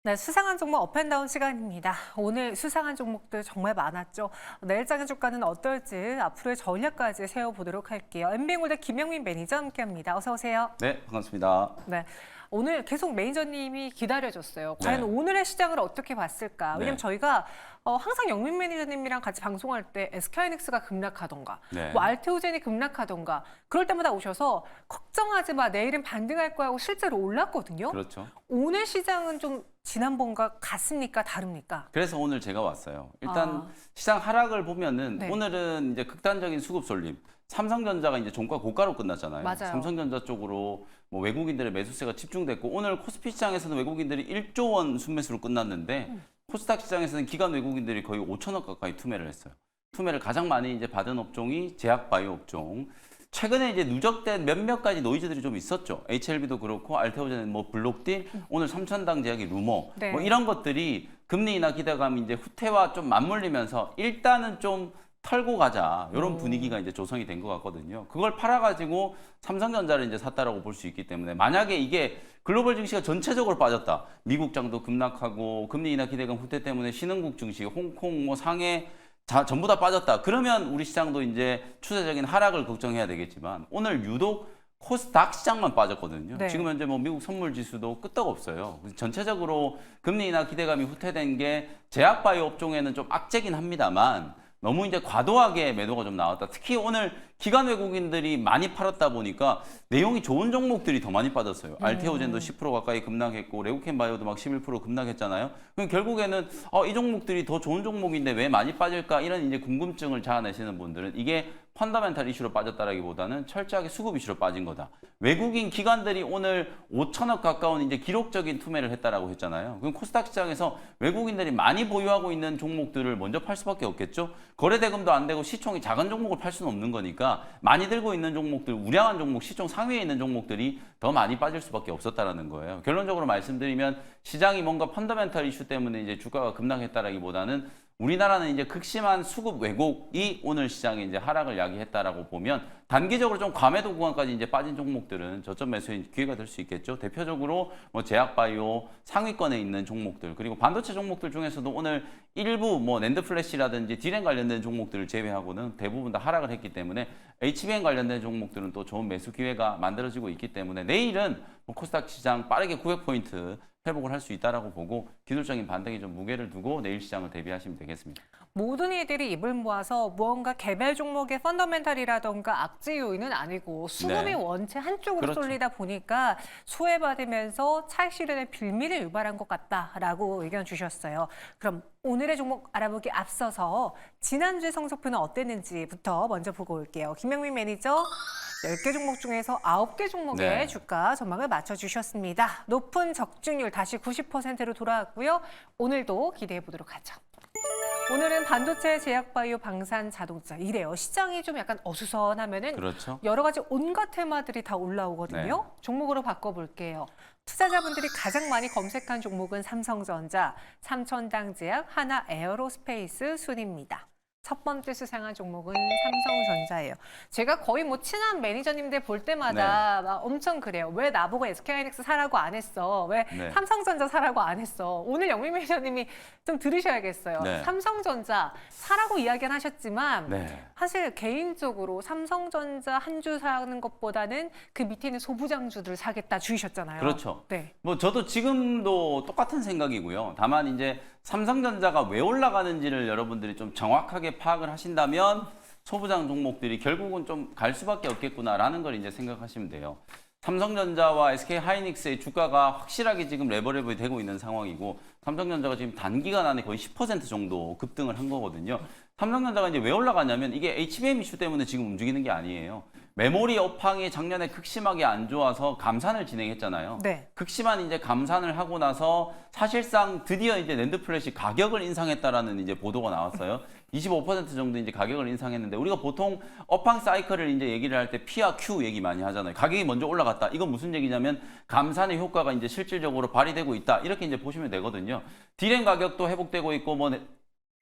네, 수상한 종목 업앤다운 시간입니다. 오늘 수상한 종목들 정말 많았죠. 내일장의 주가는 어떨지 앞으로의 전략까지 세워보도록 할게요. MB골드 김영민 매니저 함께합니다. 어서 오세요. 네, 반갑습니다. 네, 오늘 계속 매니저님이 기다려줬어요. 과연 네. 오늘의 시장을 어떻게 봤을까? 왜냐면 네. 저희가 항상 영민 매니저님이랑 같이 방송할 때 SK하이닉스가 급락하던가 네. 뭐 알테오젠이 급락하던가 그럴 때마다 오셔서 걱정하지 마, 내일은 반등할 거야 하고 실제로 올랐거든요. 그렇죠. 오늘 시장은 좀 지난번과 같습니까? 다릅니까? 그래서 오늘 제가 왔어요. 일단 아. 시장 하락을 보면은 네. 오늘은 이제 극단적인 수급 쏠림. 삼성전자가 이제 종가 고가로 끝났잖아요. 맞아요. 삼성전자 쪽으로 뭐 외국인들의 매수세가 집중됐고 오늘 코스피 시장에서는 외국인들이 1조 원 순매수로 끝났는데 코스닥 시장에서는 기관 외국인들이 거의 5천억 가까이 투매를 했어요. 투매를 가장 많이 이제 받은 업종이 제약바이오 업종. 최근에 이제 누적된 몇몇 가지 노이즈들이 좀 있었죠. HLB도 그렇고 알테오젠, 뭐 블록딜, 오늘 삼천당 제약이 루머, 네. 뭐 이런 것들이 금리 인하 기대감이 이제 후퇴와 좀 맞물리면서 일단은 좀 털고 가자 이런 분위기가 이제 조성이 된 것 같거든요. 그걸 팔아가지고 삼성전자를 이제 샀다라고 볼 수 있기 때문에 만약에 이게 글로벌 증시가 전체적으로 빠졌다, 미국장도 급락하고 금리 인하 기대감 후퇴 때문에 신흥국 증시, 홍콩, 뭐 상해 전부 다 빠졌다. 그러면 우리 시장도 이제 추세적인 하락을 걱정해야 되겠지만 오늘 유독 코스닥 시장만 빠졌거든요. 네. 지금 지금 현재 뭐 미국 선물 지수도 끄떡없어요. 전체적으로 금리 인하 기대감이 후퇴된 게 제약바이오 업종에는 좀 악재긴 합니다만 너무 이제 과도하게 매도가 좀 나왔다. 특히 오늘 기관 외국인들이 많이 팔았다 보니까 내용이 좋은 종목들이 더 많이 빠졌어요. 알테오젠도 10% 가까이 급락했고 레고캠 바이오도 막 11% 급락했잖아요. 그럼 결국에는 이 종목들이 더 좋은 종목인데 왜 많이 빠질까? 이런 이제 궁금증을 자아내시는 분들은 이게 펀더멘탈 이슈로 빠졌다라기보다는 철저하게 수급 이슈로 빠진 거다. 외국인 기관들이 오늘 5천억 가까운 이제 기록적인 투매를 했다라고 했잖아요. 그럼 코스닥 시장에서 외국인들이 많이 보유하고 있는 종목들을 먼저 팔 수밖에 없겠죠. 거래 대금도 안 되고 시총이 작은 종목을 팔 수는 없는 거니까 많이 들고 있는 종목들, 우량한 종목, 시총 상위에 있는 종목들이 더 많이 빠질 수밖에 없었다라는 거예요. 결론적으로 말씀드리면 시장이 뭔가 펀더멘탈 이슈 때문에 이제 주가가 급락했다라기보다는 우리나라는 이제 극심한 수급 왜곡이 오늘 시장에 이제 하락을 야기했다라고 보면 단기적으로 좀 과매도 구간까지 이제 빠진 종목들은 저점 매수의 기회가 될 수 있겠죠. 대표적으로 뭐 제약바이오 상위권에 있는 종목들 그리고 반도체 종목들 중에서도 오늘 일부 뭐 낸드 플래시라든지 디램 관련된 종목들을 제외하고는 대부분 다 하락을 했기 때문에 HBM 관련된 종목들은 또 좋은 매수 기회가 만들어지고 있기 때문에 내일은 뭐 코스닥 시장 빠르게 900포인트 회복을 할 수 있다라고 보고 기술적인 반등에 좀 무게를 두고 내일 시장을 대비하시면 되겠습니다. 모든 이들이 입을 모아서 무언가 개별 종목의 펀더멘탈이라던가 악재 요인은 아니고 수급이 네. 원체 한쪽으로 그렇죠. 쏠리다 보니까 소외받으면서 차익 실현의 빌미를 유발한 것 같다라고 의견 주셨어요. 그럼 오늘의 종목 알아보기 앞서서 지난주의 성적표는 어땠는지부터 먼저 보고 올게요. 김영민 매니저 10개 종목 중에서 9개 종목의 네. 주가 전망을 맞춰주셨습니다. 높은 적중률 다시 90%로 돌아왔고요. 오늘도 기대해 보도록 하죠. 오늘은 반도체, 제약바이오, 방산, 자동차 이래요. 시장이 좀 약간 어수선하면은 그렇죠. 여러 가지 온갖 테마들이 다 올라오거든요. 종목으로 바꿔볼게요. 투자자분들이 가장 많이 검색한 종목은 삼성전자, 삼천당제약, 하나 에어로스페이스 순입니다. 첫 번째 수상한 종목은 삼성전자예요. 제가 거의 뭐 친한 매니저님들 볼 때마다 막 엄청 그래요. 왜 나보고 SK하이닉스 사라고 안 했어? 왜 네. 삼성전자 사라고 안 했어? 오늘 영민 매니저님이 좀 들으셔야겠어요. 네. 삼성전자 사라고 이야기는 하셨지만 네. 사실 개인적으로 삼성전자 한 주 사는 것보다는 그 밑에 있는 소부장주들 사겠다 주의셨잖아요. 그렇죠. 네. 뭐 저도 지금도 똑같은 생각이고요. 다만 이제 삼성전자가 왜 올라가는지를 여러분들이 좀 정확하게 파악을 하신다면 소부장 종목들이 결국은 좀 갈 수밖에 없겠구나라는 걸 이제 생각하시면 돼요. 삼성전자와 SK하이닉스의 주가가 확실하게 지금 레버리블이 되고 있는 상황이고 삼성전자가 지금 단기간 안에 거의 10% 정도 급등을 한 거거든요. 삼성전자가 이제 왜 올라가냐면 이게 HBM 이슈 때문에 지금 움직이는 게 아니에요. 메모리 업황이 작년에 극심하게 안 좋아서 감산을 진행했잖아요. 네. 극심한 이제 감산을 하고 나서 사실상 드디어 이제 낸드 플래시 가격을 인상했다라는 이제 보도가 나왔어요. 25% 정도 이제 가격을 인상했는데 우리가 보통 업황 사이클을 이제 얘기를 할 때 P와 Q 얘기 많이 하잖아요. 가격이 먼저 올라갔다. 이건 무슨 얘기냐면 감산의 효과가 이제 실질적으로 발휘되고 있다. 이렇게 이제 보시면 되거든요. 디램 가격도 회복되고 있고 뭐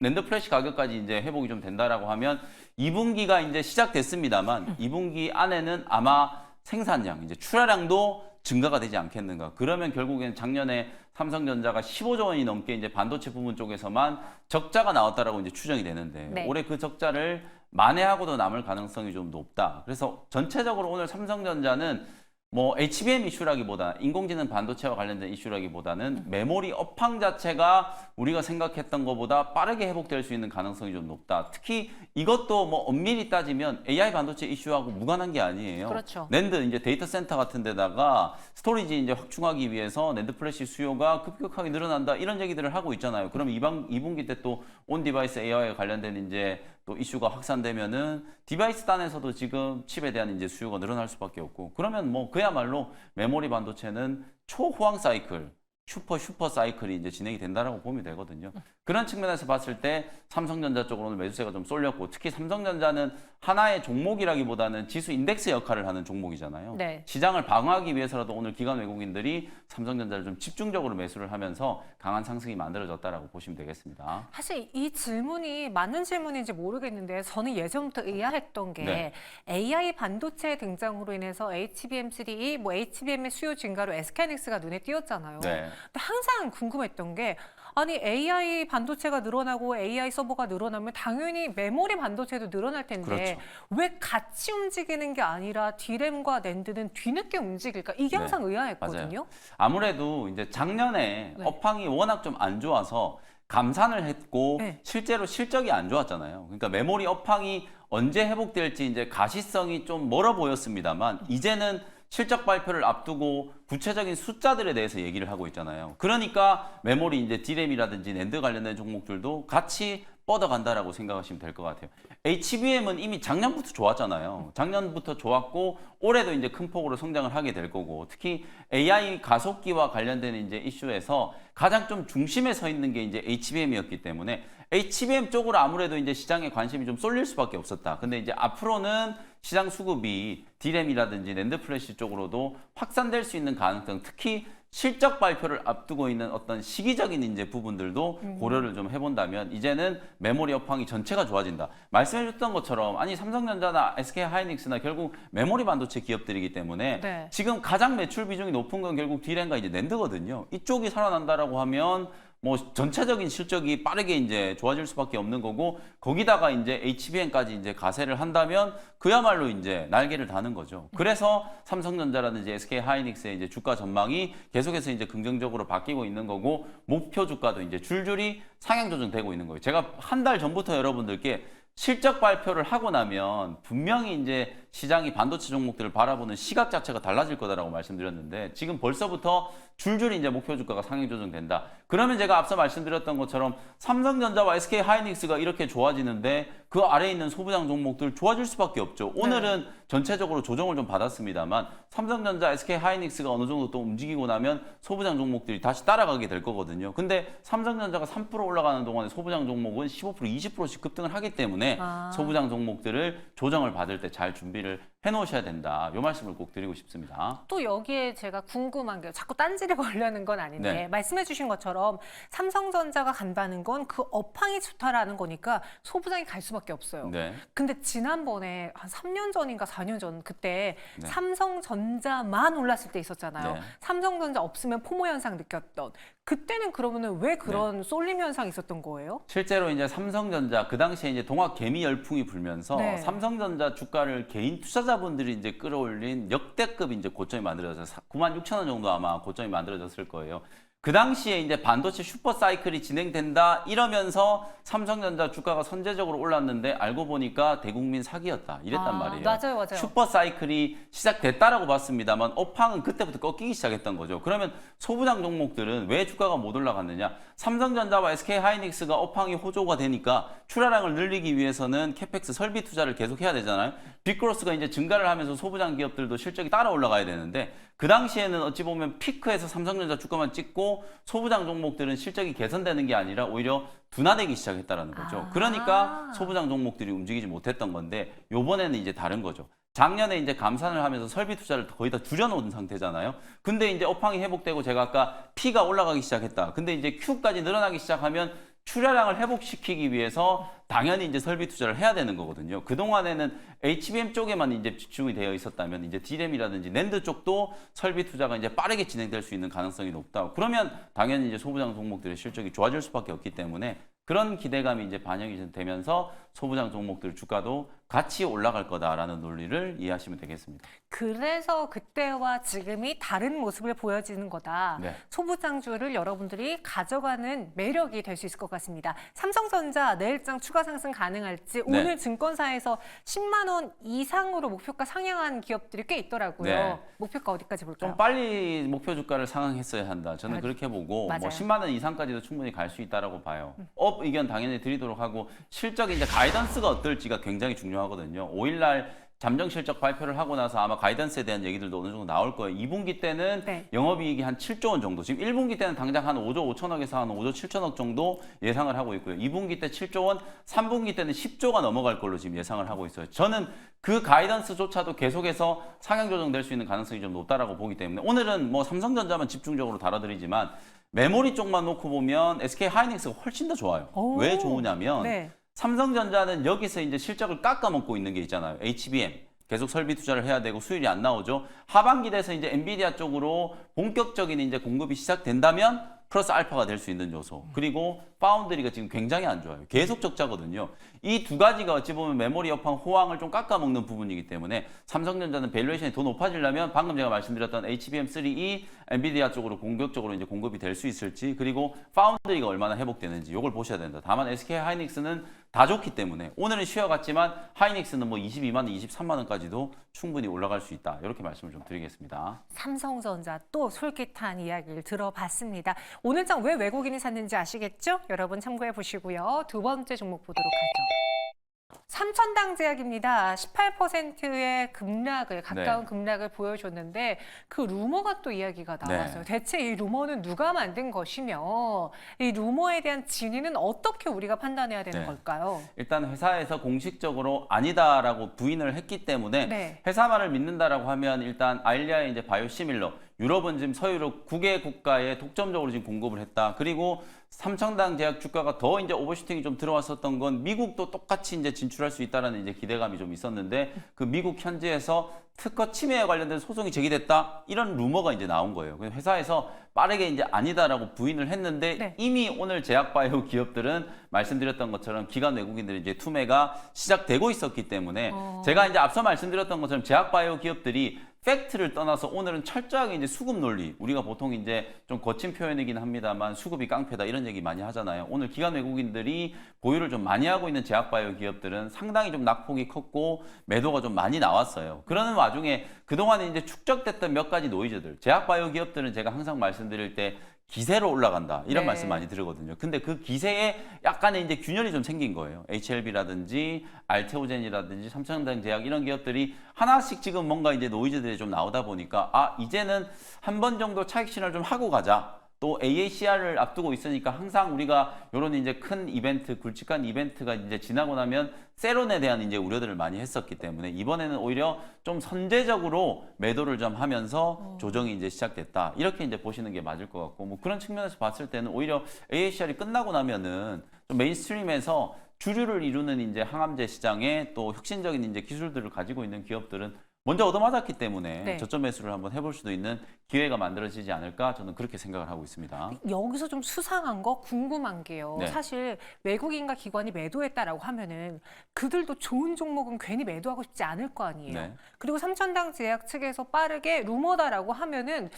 낸드 플래시 가격까지 이제 회복이 좀 된다라고 하면 2분기가 이제 시작됐습니다만 2분기 안에는 아마 생산량, 이제 출하량도 증가가 되지 않겠는가. 그러면 결국엔 작년에 삼성전자가 15조 원이 넘게 이제 반도체 부분 쪽에서만 적자가 나왔다라고 이제 추정이 되는데 네. 올해 그 적자를 만회하고도 남을 가능성이 좀 높다. 그래서 전체적으로 오늘 삼성전자는 뭐 HBM 이슈라기보다 인공지능 반도체와 관련된 이슈라기보다는 메모리 업황 자체가 우리가 생각했던 것보다 빠르게 회복될 수 있는 가능성이 좀 높다. 특히 이것도 뭐 엄밀히 따지면 AI 반도체 이슈하고 무관한 게 아니에요. 그렇죠. 낸드 이제 데이터 센터 같은 데다가 스토리지 이제 확충하기 위해서 낸드 플래시 수요가 급격하게 늘어난다 이런 얘기들을 하고 있잖아요. 그럼 2분기 때 또 온 디바이스 AI에 관련된 이제 또 이슈가 확산되면은 디바이스 단에서도 지금 칩에 대한 이제 수요가 늘어날 수밖에 없고 그러면 뭐 그야말로 메모리 반도체는 초호황 사이클, 슈퍼 사이클이 이제 진행이 된다라고 보면 되거든요. 그런 측면에서 봤을 때 삼성전자 쪽으로는 매수세가 좀 쏠렸고 특히 삼성전자는 하나의 종목이라기보다는 지수 인덱스 역할을 하는 종목이잖아요. 네. 시장을 방어하기 위해서라도 오늘 기관 외국인들이 삼성전자를 좀 집중적으로 매수를 하면서 강한 상승이 만들어졌다라고 보시면 되겠습니다. 사실 이 질문이 맞는 질문인지 모르겠는데 저는 예전부터 의아했던 게 네. AI 반도체 등장으로 인해서 HBM3E, 뭐 HBM의 수요 증가로 SK하이닉스가 눈에 띄었잖아요. 네. 근데 항상 궁금했던 게 아니 AI 반도체가 늘어나고 AI 서버가 늘어나면 당연히 메모리 반도체도 늘어날 텐데 그렇죠. 왜 같이 움직이는 게 아니라 D램과 낸드는 뒤늦게 움직일까? 이게 네. 항상 의아했거든요. 맞아요. 아무래도 이제 작년에 네. 업황이 워낙 좀 안 좋아서 감산을 했고 네. 실제로 실적이 안 좋았잖아요. 그러니까 메모리 업황이 언제 회복될지 이제 가시성이 좀 멀어 보였습니다만 이제는 실적 발표를 앞두고 구체적인 숫자들에 대해서 얘기를 하고 있잖아요. 그러니까 메모리 이제 D램이라든지 낸드 관련된 종목들도 같이 뻗어간다라고 생각하시면 될 것 같아요. HBM은 이미 작년부터 좋았잖아요. 작년부터 좋았고 올해도 이제 큰 폭으로 성장을 하게 될 거고 특히 AI 가속기와 관련된 이제 이슈에서 가장 좀 중심에 서 있는 게 이제 HBM이었기 때문에 HBM 쪽으로 아무래도 이제 시장에 관심이 좀 쏠릴 수밖에 없었다. 근데 이제 앞으로는 시장 수급이 D램이라든지 낸드 플래시 쪽으로도 확산될 수 있는 가능성, 특히 실적 발표를 앞두고 있는 어떤 시기적인 이제 부분들도 고려를 좀 해본다면 이제는 메모리 업황이 전체가 좋아진다. 말씀해줬던 것처럼 아니 삼성전자나 SK하이닉스나 결국 메모리 반도체 기업들이기 때문에 네. 지금 가장 매출 비중이 높은 건 결국 D램과 이제 낸드거든요. 이쪽이 살아난다라고 하면 뭐 전체적인 실적이 빠르게 이제 좋아질 수밖에 없는 거고 거기다가 이제 HBM까지 이제 가세를 한다면 그야말로 이제 날개를 다는 거죠. 그래서 삼성전자라든지 SK하이닉스의 이제 주가 전망이 계속해서 이제 긍정적으로 바뀌고 있는 거고 목표 주가도 이제 줄줄이 상향 조정되고 있는 거예요. 제가 한 달 전부터 여러분들께 실적 발표를 하고 나면 분명히 이제 시장이 반도체 종목들을 바라보는 시각 자체가 달라질 거다라고 말씀드렸는데 지금 벌써부터 줄줄이 이제 목표 주가가 상향 조정된다. 그러면 제가 앞서 말씀드렸던 것처럼 삼성전자와 SK하이닉스가 이렇게 좋아지는데 그 아래에 있는 소부장 종목들 좋아질 수밖에 없죠. 오늘은 전체적으로 조정을 좀 받았습니다만 삼성전자, SK하이닉스가 어느 정도 또 움직이고 나면 소부장 종목들이 다시 따라가게 될 거거든요. 근데 삼성전자가 3% 올라가는 동안에 소부장 종목은 15%, 20%씩 급등을 하기 때문에 소부장 종목들을 조정을 받을 때 잘 준비를 해놓으셔야 된다. 이 말씀을 꼭 드리고 싶습니다. 또 여기에 제가 궁금한 게 자꾸 딴지를 걸려는 건 아닌데 네. 말씀해 주신 것처럼 삼성전자가 간다는 건 그 업황이 좋다라는 거니까 소부장이 갈 수밖에 없어요. 네. 근데 지난번에 한 3년 전인가 4년 전 그때 네. 삼성전자만 올랐을 때 있었잖아요. 네. 삼성전자 없으면 포모 현상 느꼈던. 그때는 그러면은 왜 그런 쏠림 현상이 있었던 거예요? 실제로 이제 삼성전자 그 당시에 이제 동학 개미 열풍이 불면서 네. 삼성전자 주가를 개인 투자자분들이 이제 끌어올린 역대급 이제 고점이 만들어져서 96,000원 정도 아마 고점이 만들어졌을 거예요. 그 당시에 이제 반도체 슈퍼 사이클이 진행된다 이러면서 삼성전자 주가가 선제적으로 올랐는데 알고 보니까 대국민 사기였다 이랬단 말이에요. 맞아요. 슈퍼 사이클이 시작됐다라고 봤습니다만 업황은 그때부터 꺾이기 시작했던 거죠. 그러면 소부장 종목들은 왜 주가가 못 올라갔느냐? 삼성전자와 SK하이닉스가 업황이 호조가 되니까 출하량을 늘리기 위해서는 캐펙스 설비 투자를 계속 해야 되잖아요. 빅그로스가 이제 증가를 하면서 소부장 기업들도 실적이 따라 올라가야 되는데 그 당시에는 어찌 보면 피크에서 삼성전자 주가만 찍고 소부장 종목들은 실적이 개선되는 게 아니라 오히려 둔화되기 시작했다라는 거죠. 그러니까 소부장 종목들이 움직이지 못했던 건데 요번에는 이제 다른 거죠. 작년에 이제 감산을 하면서 설비 투자를 거의 다 줄여놓은 상태잖아요. 근데 이제 업황이 회복되고 제가 아까 P가 올라가기 시작했다. 근데 이제 Q까지 늘어나기 시작하면 출하량을 회복시키기 위해서 당연히 이제 설비 투자를 해야 되는 거거든요. 그동안에는 HBM 쪽에만 이제 집중이 되어 있었다면 이제 D램이라든지 낸드 쪽도 설비 투자가 이제 빠르게 진행될 수 있는 가능성이 높다. 그러면 당연히 이제 소부장 종목들의 실적이 좋아질 수밖에 없기 때문에 그런 기대감이 이제 반영이 되면서 소부장 종목들 주가도 같이 올라갈 거다라는 논리를 이해하시면 되겠습니다. 그래서 그때와 지금이 다른 모습을 보여지는 거다. 네. 소부장주를 여러분들이 가져가는 매력이 될 수 있을 것 같습니다. 삼성전자 내일장 추가 상승 가능할지 네. 오늘 증권사에서 10만 원 이상으로 목표가 상향한 기업들이 꽤 있더라고요. 네. 목표가 어디까지 볼까요? 좀 빨리 목표 주가를 상향했어야 한다. 저는 아, 그렇게 보고 맞아요. 뭐 10만 원 이상까지도 충분히 갈 수 있다라고 봐요. 업 의견 당연히 드리도록 하고 실적 이제 가이던스가 어떨지가 굉장히 중요하거든요. 5일날 잠정 실적 발표를 하고 나서 아마 가이던스에 대한 얘기들도 어느 정도 나올 거예요. 2분기 때는 네. 영업이익이 한 7조 원 정도. 지금 1분기 때는 당장 한 5조 5천억에서 한 5조 7천억 정도 예상을 하고 있고요. 2분기 때 7조 원, 3분기 때는 10조가 넘어갈 걸로 지금 예상을 하고 있어요. 저는 그 가이던스조차도 계속해서 상향 조정될 수 있는 가능성이 좀 높다라고 보기 때문에 오늘은 뭐 삼성전자만 집중적으로 다뤄드리지만 메모리 쪽만 놓고 보면 SK 하이닉스가 훨씬 더 좋아요. 오. 왜 좋으냐면 네. 삼성전자는 여기서 이제 실적을 깎아먹고 있는 게 있잖아요. HBM. 계속 설비 투자를 해야 되고 수율이 안 나오죠. 하반기 돼서 이제 엔비디아 쪽으로 본격적인 이제 공급이 시작된다면 플러스 알파가 될 수 있는 요소. 그리고 파운드리가 지금 굉장히 안 좋아요. 계속 적자거든요. 이 두 가지가 어찌 보면 메모리 여팡 호황을 좀 깎아먹는 부분이기 때문에 삼성전자는 밸류에이션이 더 높아지려면 방금 제가 말씀드렸던 HBM3E 엔비디아 쪽으로 공격적으로 이제 공급이 될 수 있을지 그리고 파운드리가 얼마나 회복되는지 이걸 보셔야 된다. 다만 SK 하이닉스는 다 좋기 때문에 오늘은 쉬어갔지만 하이닉스는 뭐 22만 원, 23만 원까지도 충분히 올라갈 수 있다. 이렇게 말씀을 좀 드리겠습니다. 삼성전자 또 솔깃한 이야기를 들어봤습니다. 오늘 장 왜 외국인이 샀는지 아시겠죠? 여러분 참고해 보시고요. 두 번째 종목 보도록 하죠. 삼천당제약입니다. 18%의 급락을 가까운 네. 급락을 보여줬는데 그 루머가 또 이야기가 나왔어요. 대체 이 루머는 누가 만든 것이며 이 루머에 대한 진위는 어떻게 우리가 판단해야 되는 네. 걸까요? 일단 회사에서 공식적으로 아니다라고 부인을 했기 때문에 네. 회사 말을 믿는다라고 하면 일단 아일리아의 이제 바이오시밀러 유럽은 지금 서유럽 9개 국가에 독점적으로 지금 공급을 했다. 그리고 삼천당 제약 주가가 더 이제 오버슈팅이 좀 들어왔었던 건 미국도 똑같이 이제 진출할 수 있다라는 이제 기대감이 좀 있었는데 그 미국 현지에서 특허 침해에 관련된 소송이 제기됐다 이런 루머가 이제 나온 거예요. 그래서 회사에서 빠르게 이제 아니다라고 부인을 했는데 네. 이미 오늘 제약바이오 기업들은 말씀드렸던 것처럼 기관 외국인들의 이제 투매가 시작되고 있었기 때문에 제가 이제 앞서 말씀드렸던 것처럼 제약바이오 기업들이 팩트를 떠나서 오늘은 철저하게 이제 수급 논리, 우리가 보통 이제 좀 거친 표현이긴 합니다만 수급이 깡패다 이런 얘기 많이 하잖아요. 오늘 기관 외국인들이 보유를 좀 많이 하고 있는 제약바이오 기업들은 상당히 좀 낙폭이 컸고 매도가 좀 많이 나왔어요. 그러는 와중에 그동안에 이제 축적됐던 몇 가지 노이즈들, 제약바이오 기업들은 제가 항상 말씀드릴 때 기세로 올라간다 이런 네. 말씀 많이 들거든요. 근데 그 기세에 약간의 이제 균열이 좀 생긴 거예요. HLB라든지 알테오젠이라든지 삼성전자제약 이런 기업들이 하나씩 지금 뭔가 이제 노이즈들이 좀 나오다 보니까 아 이제는 한 번 정도 차익 실현을 좀 하고 가자. 또 AACR을 앞두고 있으니까 항상 우리가 이런 이제 큰 이벤트, 굵직한 이벤트가 이제 지나고 나면 세론에 대한 이제 우려들을 많이 했었기 때문에 이번에는 오히려 좀 선제적으로 매도를 좀 하면서 조정이 이제 시작됐다. 이렇게 이제 보시는 게 맞을 것 같고 뭐 그런 측면에서 봤을 때는 오히려 AACR이 끝나고 나면은 좀 메인스트림에서 주류를 이루는 이제 항암제 시장에 또 혁신적인 이제 기술들을 가지고 있는 기업들은 먼저 얻어맞았기 때문에 네. 저점 매수를 한번 해볼 수도 있는 기회가 만들어지지 않을까 저는 그렇게 생각을 하고 있습니다. 여기서 좀 수상한 거 궁금한 게요. 네. 사실 외국인과 기관이 매도했다라고 하면은 그들도 좋은 종목은 괜히 매도하고 싶지 않을 거 아니에요. 네. 그리고 삼천당 제약 측에서 빠르게 루머다라고 하면은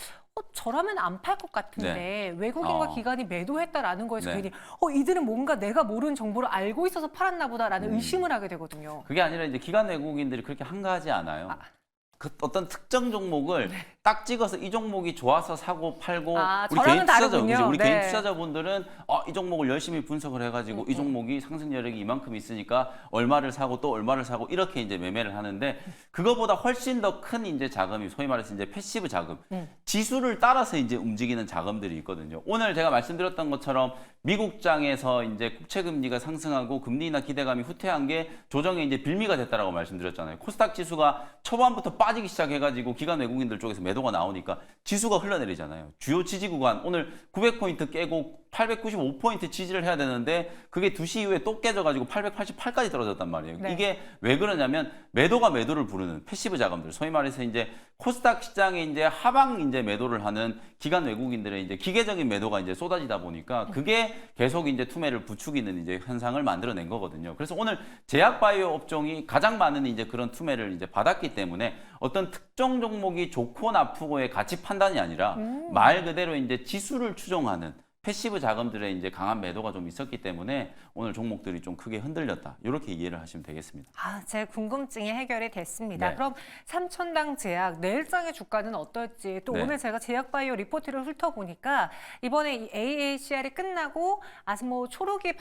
저라면 안 팔 것 같은데 외국인과 기관이 매도했다라는 거에서 네. 괜히 이들은 뭔가 내가 모르는 정보를 알고 있어서 팔았나 보다라는 의심을 하게 되거든요. 그게 아니라 이제 기관 외국인들이 그렇게 한가하지 않아요. 그 어떤 특정 종목을 딱 찍어서 이 종목이 좋아서 사고 팔고 우리 저랑은 개인 투자자, 다르군요. 그죠? 우리 네. 개인 투자자분들은 이 종목을 열심히 분석을 해가지고 이 종목이 상승 여력이 이만큼 있으니까 얼마를 사고 또 얼마를 사고 이렇게 이제 매매를 하는데 그거보다 훨씬 더 큰 이제 자금이 소위 말해서 이제 패시브 자금, 지수를 따라서 이제 움직이는 자금들이 있거든요. 오늘 제가 말씀드렸던 것처럼 미국장에서 이제 국채 금리가 상승하고 금리 인하 기대감이 후퇴한 게 조정의 이제 빌미가 됐다라고 말씀드렸잖아요. 코스닥 지수가 초반부터 빠지기 시작해가지고 기관 외국인들 쪽에서 매도가 나오니까 지수가 흘러내리잖아요. 주요 지지 구간 오늘 900포인트 깨고 895포인트 지지를 해야 되는데 그게 2시 이후에 또 깨져가지고 888까지 떨어졌단 말이에요. 네. 이게 왜 그러냐면 매도가 매도를 부르는 패시브 자금들, 소위 말해서 이제 코스닥 시장에 이제 하방 이제 매도를 하는 기관 외국인들의 이제 기계적인 매도가 이제 쏟아지다 보니까 그게 계속 이제 투매를 부추기는 이제 현상을 만들어낸 거거든요. 그래서 오늘 제약바이오 업종이 가장 많은 이제 그런 투매를 이제 받았기 때문에 어떤 특정 종목이 좋고 나쁘고의 가치 판단이 아니라 말 그대로 이제 지수를 추종하는 패시브 자금들의 이제 강한 매도가 좀 있었기 때문에 오늘 종목들이 좀 크게 흔들렸다. 이렇게 이해를 하시면 되겠습니다. 제 궁금증이 해결이 됐습니다. 네. 그럼 삼천당 제약 내일장의 주가는 어떨지 또 네. 오늘 제가 제약바이오 리포트를 훑어보니까 이번에 이 AACR이 끝나고 아스모 초록이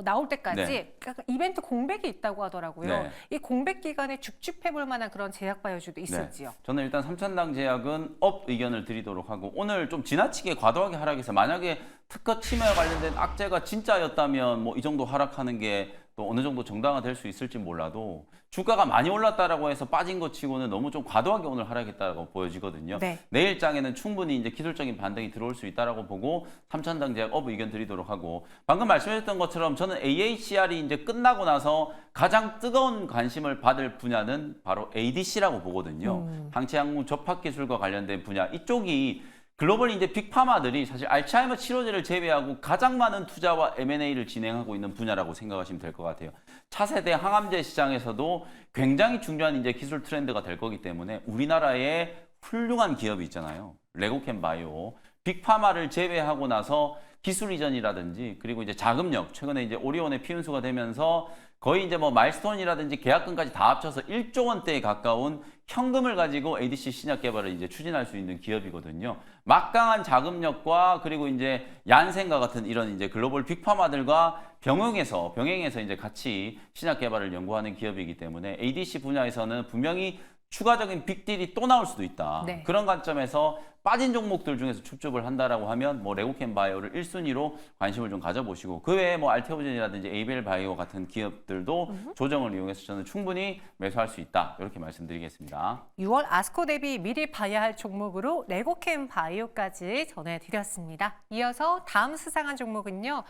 나올 때까지 네. 약간 이벤트 공백이 있다고 하더라고요. 네. 이 공백 기간에 죽집해볼 만한 그런 제약바이오주도 있을지요? 저는 일단 삼천당 제약은 업 의견을 드리도록 하고 오늘 좀 지나치게 과도하게 하락해서 만약에 특허 침해와 관련된 악재가 진짜였다면 뭐 이 정도 하락하는 게 또 어느 정도 정당화될 수 있을지 몰라도 주가가 많이 올랐다라고 해서 빠진 것 치고는 너무 좀 과도하게 오늘 하락했다고 보여지거든요. 네. 내일장에는 충분히 이제 기술적인 반등이 들어올 수 있다라고 보고 삼천당 제약 업 의견 드리도록 하고 방금 말씀하셨던 것처럼 저는 AHR이 이제 끝나고 나서 가장 뜨거운 관심을 받을 분야는 바로 ADC라고 보거든요. 항체항문 접합 기술과 관련된 분야 이쪽이 글로벌 이제 빅파마들이 사실 알츠하이머 치료제를 제외하고 가장 많은 투자와 M&A를 진행하고 있는 분야라고 생각하시면 될 것 같아요. 차세대 항암제 시장에서도 굉장히 중요한 이제 기술 트렌드가 될 거기 때문에 우리나라에 훌륭한 기업이 있잖아요. 레고캠 바이오. 빅파마를 제외하고 나서 기술 이전이라든지 그리고 이제 자금력 최근에 이제 오리온의 피운수가 되면서 거의 이제 뭐 마일스톤이라든지 계약금까지 다 합쳐서 1조 원대에 가까운 현금을 가지고 ADC 신약 개발을 이제 추진할 수 있는 기업이거든요. 막강한 자금력과 그리고 이제 얀센과 같은 이런 이제 글로벌 빅파마들과 병행해서 이제 같이 신약 개발을 연구하는 기업이기 때문에 ADC 분야에서는 분명히 추가적인 빅딜이 또 나올 수도 있다. 네. 그런 관점에서 빠진 종목들 중에서 줍줍을 한다라고 하면 뭐 레고캠 바이오를 1순위로 관심을 좀 가져보시고 그 외에 뭐 알테오젠이라든지 에이벨 바이오 같은 기업들도 조정을 이용해서 저는 충분히 매수할 수 있다. 이렇게 말씀드리겠습니다. 6월 아스코 대비 미리 봐야 할 종목으로 레고캠 바이오까지 전해드렸습니다. 이어서 다음 수상한 종목은요.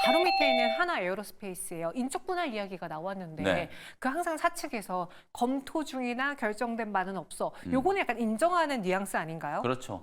바로 밑에 있는 하나 에어로스페이스예요. 인적 분할 이야기가 나왔는데 네. 그 항상 사측에서 검토 중이나 결정된 바는 없어. 요거는 약간 인정하는 뉘앙스 아닌가요? 그렇죠.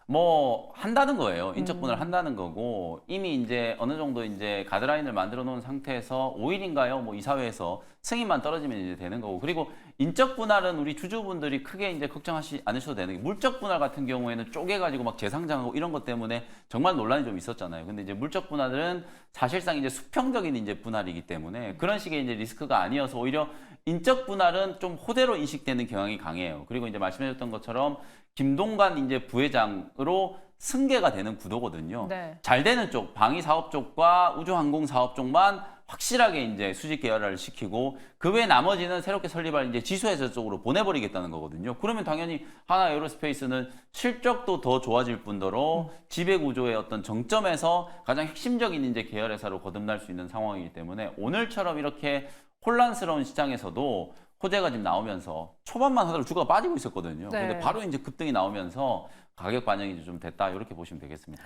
뭐 한다는 거예요. 인적 분할 한다는 거고 이미 이제 어느 정도 이제 가드라인을 만들어 놓은 상태에서 5일인가요? 뭐 이사회에서 승인만 떨어지면 이제 되는 거고 그리고 인적 분할은 우리 주주분들이 크게 이제 걱정하지 않으셔도 되는 게 물적 분할 같은 경우에는 쪼개가지고 막 재상장하고 이런 것 때문에 정말 논란이 좀 있었잖아요. 근데 이제 물적 분할은 사실상 이제 수평적인 이제 분할이기 때문에 그런 식의 이제 리스크가 아니어서 오히려 인적 분할은 좀 호재로 인식되는 경향이 강해요. 그리고 이제 말씀해줬던 것처럼 김동관 이제 부회장으로 승계가 되는 구도거든요. 네. 잘 되는 쪽, 방위 사업 쪽과 우주항공 사업 쪽만 확실하게 이제 수직 계열화를 시키고 그 외 나머지는 새롭게 설립할 이제 지수회사 쪽으로 보내버리겠다는 거거든요. 그러면 당연히 하나 에어로스페이스는 실적도 더 좋아질 뿐더러 지배 구조의 어떤 정점에서 가장 핵심적인 이제 계열 회사로 거듭날 수 있는 상황이기 때문에 오늘처럼 이렇게 혼란스러운 시장에서도 호재가 지금 나오면서 초반만 하더라도 주가가 빠지고 있었거든요. 네. 근데 바로 이제 급등이 나오면서 가격 반영이 좀 됐다 이렇게 보시면 되겠습니다.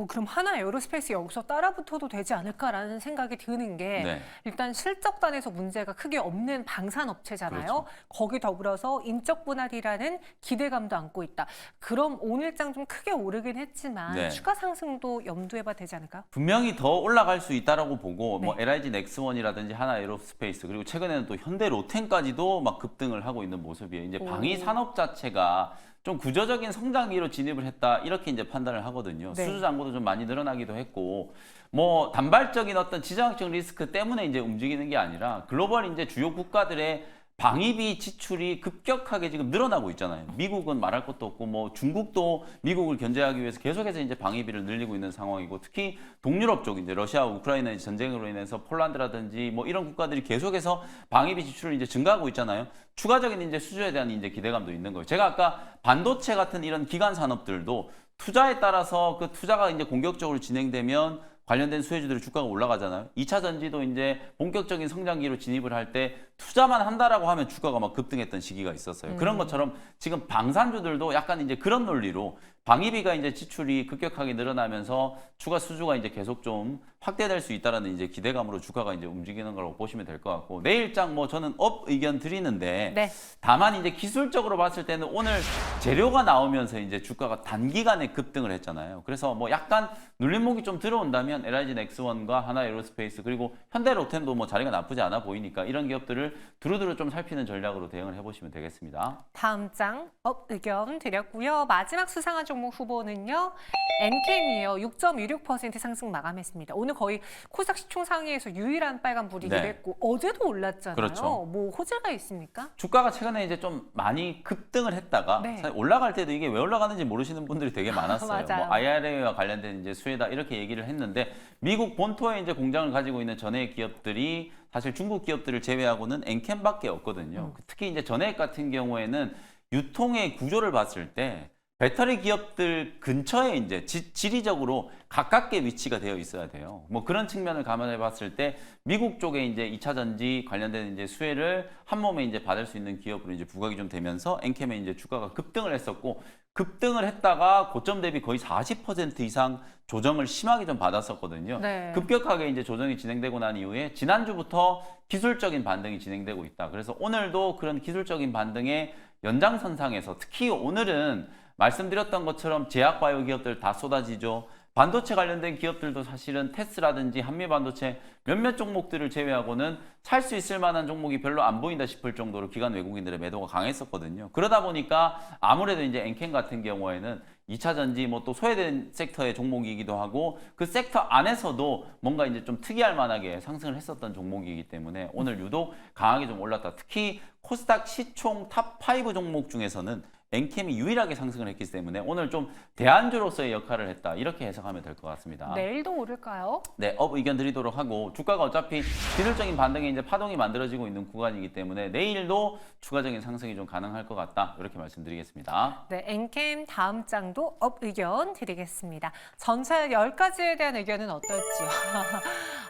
그럼 하나 에어로스페이스 여기서 따라붙어도 되지 않을까라는 생각이 드는 게 네. 일단 실적단에서 문제가 크게 없는 방산업체잖아요. 그렇죠. 거기 더불어서 인적 분할이라는 기대감도 안고 있다. 그럼 오늘장 좀 크게 오르긴 했지만 네. 추가 상승도 염두해봐야 되지 않을까요? 분명히 더 올라갈 수 있다라고 보고 네. 뭐 LIG 넥스원이라든지 하나 에어로스페이스 그리고 최근에는 또 현대 로텐까지도 막 급등을 하고 있는 모습이에요. 이제 방위 산업 자체가 좀 구조적인 성장기로 진입을 했다 이렇게 이제 판단을 하거든요. 네. 수주 잔고도 좀 많이 늘어나기도 했고 뭐 단발적인 어떤 지정학적 리스크 때문에 이제 움직이는 게 아니라 글로벌 이제 주요 국가들의 방위비 지출이 급격하게 지금 늘어나고 있잖아요. 미국은 말할 것도 없고 뭐 중국도 미국을 견제하기 위해서 계속해서 이제 방위비를 늘리고 있는 상황이고 특히 동유럽 쪽 이제 러시아 우크라이나 전쟁으로 인해서 폴란드라든지 뭐 이런 국가들이 계속해서 방위비 지출을 이제 증가하고 있잖아요. 추가적인 이제 수주에 대한 이제 기대감도 있는 거예요. 제가 아까 반도체 같은 이런 기간 산업들도 투자에 따라서 그 투자가 이제 공격적으로 진행되면 관련된 수혜주들의 주가가 올라가잖아요. 2차 전지도 이제 본격적인 성장기로 진입을 할 때 투자만 한다라고 하면 주가가 막 급등했던 시기가 있었어요. 그런 것처럼 지금 방산주들도 약간 이제 그런 논리로 방위비가 이제 지출이 급격하게 늘어나면서 추가 수주가 이제 계속 좀 확대될 수 있다라는 이제 기대감으로 주가가 이제 움직이는 거라고 보시면 될 것 같고 내일장 뭐 저는 업 의견 드리는데 네. 다만 이제 기술적으로 봤을 때는 오늘 재료가 나오면서 이제 주가가 단기간에 급등을 했잖아요. 그래서 뭐 약간 눌림목이 좀 들어온다면 LIG 넥스원과 하나에어로스페이스 그리고 현대로템도 뭐 자리가 나쁘지 않아 보이니까 이런 기업들을 두루두루 좀 살피는 전략으로 대응을 해보시면 되겠습니다. 다음 장 업 의견 드렸고요. 마지막 수상한 종목 후보는요. 엔캠이에요. 6.26% 상승 마감했습니다. 오늘 거의 코스닥 시총 상위에서 유일한 빨간 불이기도 네. 했고 어제도 올랐잖아요. 그렇죠. 뭐 호재가 있습니까? 주가가 최근에 이제 좀 많이 급등을 했다가 네. 사실 올라갈 때도 이게 왜 올라가는지 모르시는 분들이 되게 많았어요. 맞아요. 뭐 IRA와 관련된 이제 수혜다 이렇게 얘기를 했는데 미국 본토에 이제 공장을 가지고 있는 전해액 기업들이 사실 중국 기업들을 제외하고는 엔캠밖에 없거든요. 특히 이제 전해액 같은 경우에는 유통의 구조를 봤을 때 배터리 기업들 근처에 이제 지리적으로 가깝게 위치가 되어 있어야 돼요. 뭐 그런 측면을 감안해 봤을 때 미국 쪽에 이제 2차 전지 관련된 이제 수혜를 한 몸에 이제 받을 수 있는 기업으로 이제 부각이 좀 되면서 엔캠의 이제 주가가 급등을 했었고 급등을 했다가 고점 대비 거의 40% 이상 조정을 심하게 좀 받았었거든요. 네. 급격하게 이제 조정이 진행되고 난 이후에 지난주부터 기술적인 반등이 진행되고 있다. 그래서 오늘도 그런 기술적인 반등의 연장선상에서 특히 오늘은 말씀드렸던 것처럼 제약바이오 기업들 다 쏟아지죠. 반도체 관련된 기업들도 사실은 테스라든지 한미반도체 몇몇 종목들을 제외하고는 살 수 있을 만한 종목이 별로 안 보인다 싶을 정도로 기관 외국인들의 매도가 강했었거든요. 그러다 보니까 아무래도 이제 엔캠 같은 경우에는 2차 전지 뭐 또 소외된 섹터의 종목이기도 하고 그 섹터 안에서도 뭔가 이제 좀 특이할 만하게 상승을 했었던 종목이기 때문에 오늘 유독 강하게 좀 올랐다. 특히 코스닥 시총 탑5 종목 중에서는 엔캠이 유일하게 상승을 했기 때문에 오늘 좀 대안주로서의 역할을 했다. 이렇게 해석하면 될 것 같습니다. 내일도 오를까요? 네, 업 의견 드리도록 하고 주가가 어차피 기술적인 반등에 이제 파동이 만들어지고 있는 구간이기 때문에 내일도 추가적인 상승이 좀 가능할 것 같다. 이렇게 말씀드리겠습니다. 네, 엔캠 다음 장도 업 의견 드리겠습니다. 전체 10가지에 대한 의견은 어떨지요?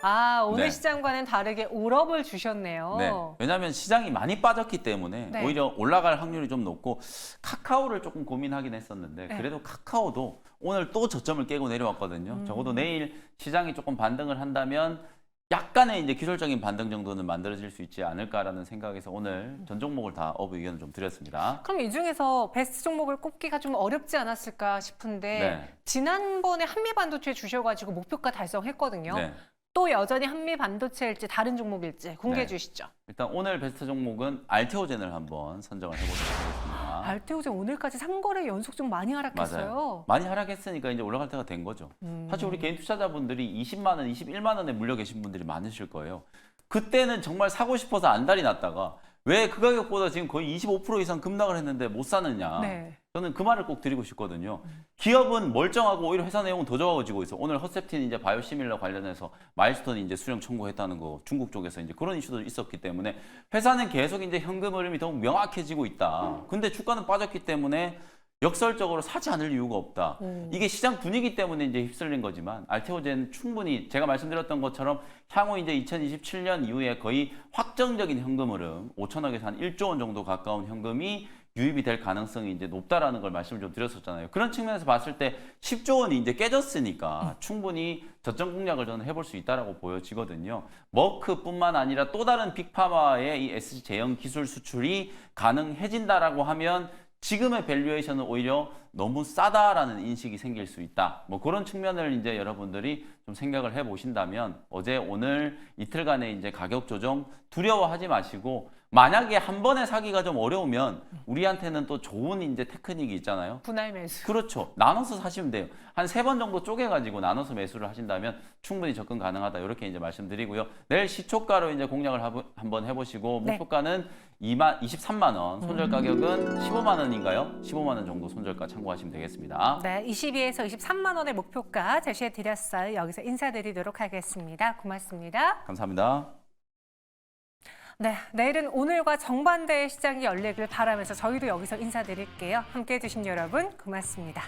아, 오늘 네. 시장과는 다르게 올업을 주셨네요. 네, 왜냐하면 시장이 많이 빠졌기 때문에 네. 오히려 올라갈 확률이 좀 높고 카카오를 조금 고민하긴 했었는데 네. 그래도 카카오도 오늘 또 저점을 깨고 내려왔거든요. 적어도 내일 시장이 조금 반등을 한다면 약간의 이제 기술적인 반등 정도는 만들어질 수 있지 않을까라는 생각에서 오늘 전 종목을 다 업 의견을 좀 드렸습니다. 그럼 이 중에서 베스트 종목을 꼽기가 좀 어렵지 않았을까 싶은데 네. 지난번에 한미반도체 주셔가지고 목표가 달성했거든요. 네. 또 여전히 한미반도체일지 다른 종목일지 공개해 네. 주시죠. 일단 오늘 베스트 종목은 알테오젠을 한번 선정을 해보도록 하겠습니다. 알테오젠 오늘까지 3거래 연속 좀 많이 하락했어요. 맞아요. 많이 하락했으니까 이제 올라갈 때가 된 거죠. 사실 우리 개인 투자자분들이 20만 원, 21만 원에 물려 계신 분들이 많으실 거예요. 그때는 정말 사고 싶어서 안달이 났다가 왜 그 가격보다 지금 거의 25% 이상 급락을 했는데 못 사느냐. 네. 저는 그 말을 꼭 드리고 싶거든요. 기업은 멀쩡하고 오히려 회사 내용은 더 좋아지고 있어. 오늘 허셉틴 이제 바이오시밀러 관련해서 마일스톤이 이제 수령 청구했다는 거 중국 쪽에서 이제 그런 이슈도 있었기 때문에 회사는 계속 이제 현금 흐름이 더욱 명확해지고 있다. 근데 주가는 빠졌기 때문에 역설적으로 사지 않을 이유가 없다. 이게 시장 분위기 때문에 이제 휩쓸린 거지만 알테오젠 충분히 제가 말씀드렸던 것처럼 향후 이제 2027년 이후에 거의 확정적인 현금 흐름 5천억에서 한 1조 원 정도 가까운 현금이 유입이 될 가능성이 이제 높다라는 걸 말씀을 좀 드렸었잖아요. 그런 측면에서 봤을 때 10조 원이 이제 깨졌으니까 충분히 저점 공략을 저는 해볼 수 있다라고 보여지거든요. 머크뿐만 아니라 또 다른 빅파마의 이 SG 제형 기술 수출이 가능해진다라고 하면 지금의 밸류에이션은 오히려 너무 싸다라는 인식이 생길 수 있다. 뭐 그런 측면을 이제 여러분들이 좀 생각을 해 보신다면 어제 오늘 이틀간의 이제 가격 조정 두려워하지 마시고 만약에 한 번에 사기가 좀 어려우면 우리한테는 또 좋은 이제 테크닉이 있잖아요. 분할 매수. 그렇죠. 나눠서 사시면 돼요. 한 3번 정도 쪼개가지고 나눠서 매수를 하신다면 충분히 접근 가능하다. 이렇게 이제 말씀드리고요. 내일 시초가로 이제 공략을 한번 해보시고 네. 목표가는 23만 원, 손절 가격은 15만 원인가요? 15만 원 정도 손절가 참고하시면 되겠습니다. 네, 22에서 23만 원의 목표가 제시해 드렸어요. 여기서 인사드리도록 하겠습니다. 고맙습니다. 감사합니다. 네, 내일은 오늘과 정반대의 시장이 열리길 바라면서 저희도 여기서 인사드릴게요. 함께해 주신 여러분 고맙습니다.